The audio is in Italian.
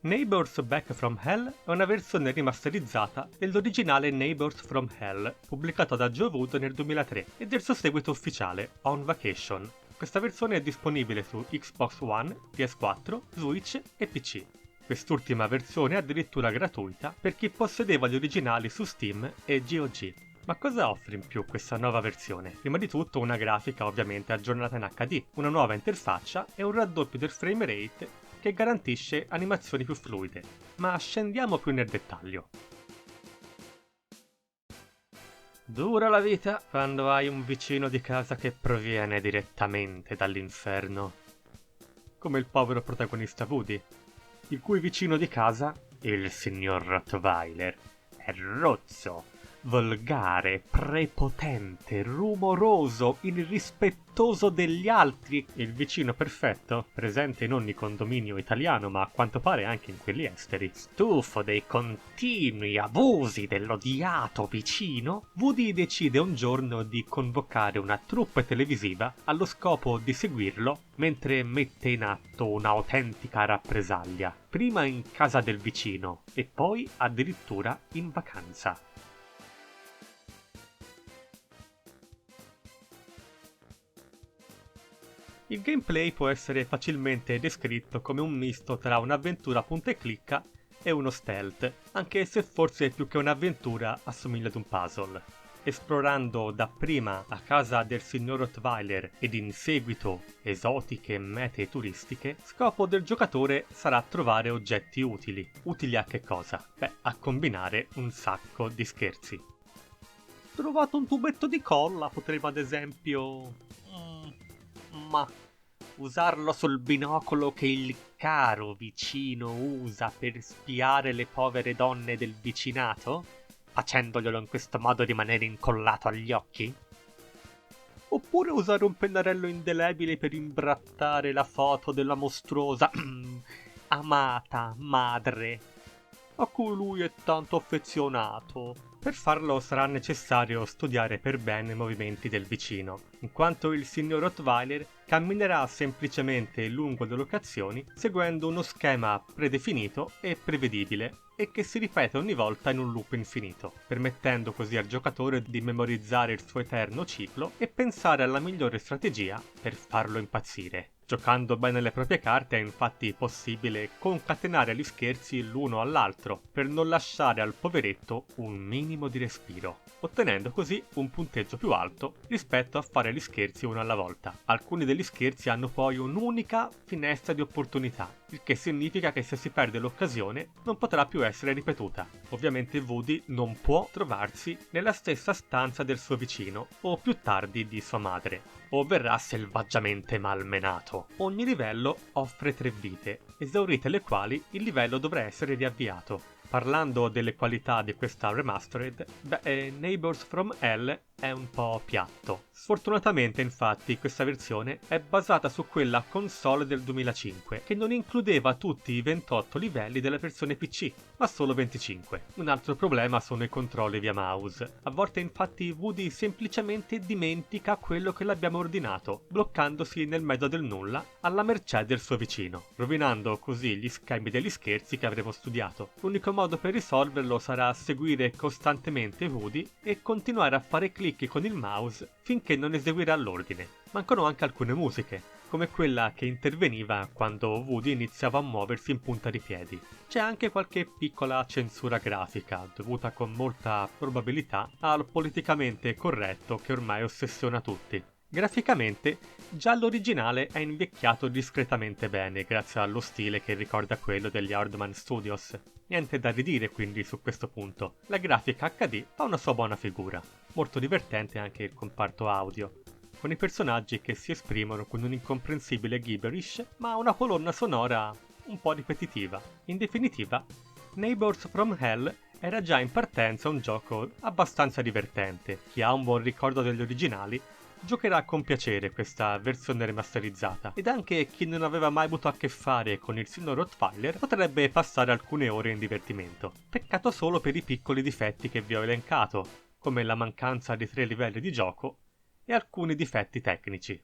Neighbors Back from Hell è una versione rimasterizzata dell'originale Neighbors from Hell, pubblicato da Joe Wood nel 2003, e del suo seguito ufficiale, On Vacation. Questa versione è disponibile su Xbox One, PS4, Switch e PC. Quest'ultima versione è addirittura gratuita per chi possedeva gli originali su Steam e GOG. Ma cosa offre in più questa nuova versione? Prima di tutto una grafica ovviamente aggiornata in HD, una nuova interfaccia e un raddoppio del frame rate che garantisce animazioni più fluide. Ma scendiamo più nel dettaglio. Dura la vita quando hai un vicino di casa che proviene direttamente dall'inferno. Come il povero protagonista Woody, il cui vicino di casa, il signor Rottweiler, è rozzo, volgare, prepotente, rumoroso, irrispettoso degli altri, il vicino perfetto, presente in ogni condominio italiano ma a quanto pare anche in quelli esteri. Stufo dei continui abusi dell'odiato vicino, Woody decide un giorno di convocare una troupe televisiva allo scopo di seguirlo mentre mette in atto un'autentica rappresaglia, prima in casa del vicino e poi addirittura in vacanza. Il gameplay può essere facilmente descritto come un misto tra un'avventura punta e clicca e uno stealth, anche se forse più che un'avventura assomiglia ad un puzzle. Esplorando dapprima la casa del signor Rottweiler ed in seguito esotiche mete turistiche, scopo del giocatore sarà trovare oggetti utili. Utili a che cosa? Beh, a combinare un sacco di scherzi. Trovato un tubetto di colla, potremmo ad esempio... Ma usarlo sul binocolo che il caro vicino usa per spiare le povere donne del vicinato, facendoglielo in questo modo rimanere incollato agli occhi? Oppure usare un pennarello indelebile per imbrattare la foto della mostruosa amata madre a cui lui è tanto affezionato. Per farlo sarà necessario studiare per bene i movimenti del vicino, in quanto il signor Rottweiler camminerà semplicemente lungo le locazioni seguendo uno schema predefinito e prevedibile e che si ripete ogni volta in un loop infinito, permettendo così al giocatore di memorizzare il suo eterno ciclo e pensare alla migliore strategia per farlo impazzire. Giocando bene le proprie carte è infatti possibile concatenare gli scherzi l'uno all'altro per non lasciare al poveretto un minimo di respiro, ottenendo così un punteggio più alto rispetto a fare gli scherzi uno alla volta. Alcuni degli scherzi hanno poi un'unica finestra di opportunità, il che significa che se si perde l'occasione non potrà più essere ripetuta. Ovviamente Woody non può trovarsi nella stessa stanza del suo vicino o più tardi di sua madre, o verrà selvaggiamente malmenato. Ogni livello offre 3 vite, esaurite le quali il livello dovrà essere riavviato. Parlando delle qualità di questa remastered, Neighbors from Hell è un po' piatto. Sfortunatamente, infatti, questa versione è basata su quella console del 2005, che non includeva tutti i 28 livelli della versione PC, ma solo 25. Un altro problema sono i controlli via mouse. A volte, infatti, Woody semplicemente dimentica quello che l'abbiamo ordinato, bloccandosi nel mezzo del nulla, alla mercé del suo vicino, rovinando così gli schemi degli scherzi che avremo studiato. L'unico modo per risolverlo sarà seguire costantemente Woody e continuare a fare clic con il mouse finché non eseguirà l'ordine. Mancano anche alcune musiche, come quella che interveniva quando Woody iniziava a muoversi in punta di piedi. C'è anche qualche piccola censura grafica, dovuta con molta probabilità al politicamente corretto che ormai ossessiona tutti. Graficamente, già l'originale è invecchiato discretamente bene grazie allo stile che ricorda quello degli Hardman Studios. Niente da ridire quindi su questo punto. La grafica HD fa una sua buona figura. Molto divertente anche il comparto audio, con i personaggi che si esprimono con un incomprensibile gibberish, ma una colonna sonora un po' ripetitiva. In definitiva, Neighbors from Hell era già in partenza un gioco abbastanza divertente. Chi ha un buon ricordo degli originali giocherà con piacere questa versione remasterizzata, ed anche chi non aveva mai avuto a che fare con il signor Rottweiler potrebbe passare alcune ore in divertimento. Peccato solo per i piccoli difetti che vi ho elencato, come la mancanza di 3 livelli di gioco e alcuni difetti tecnici.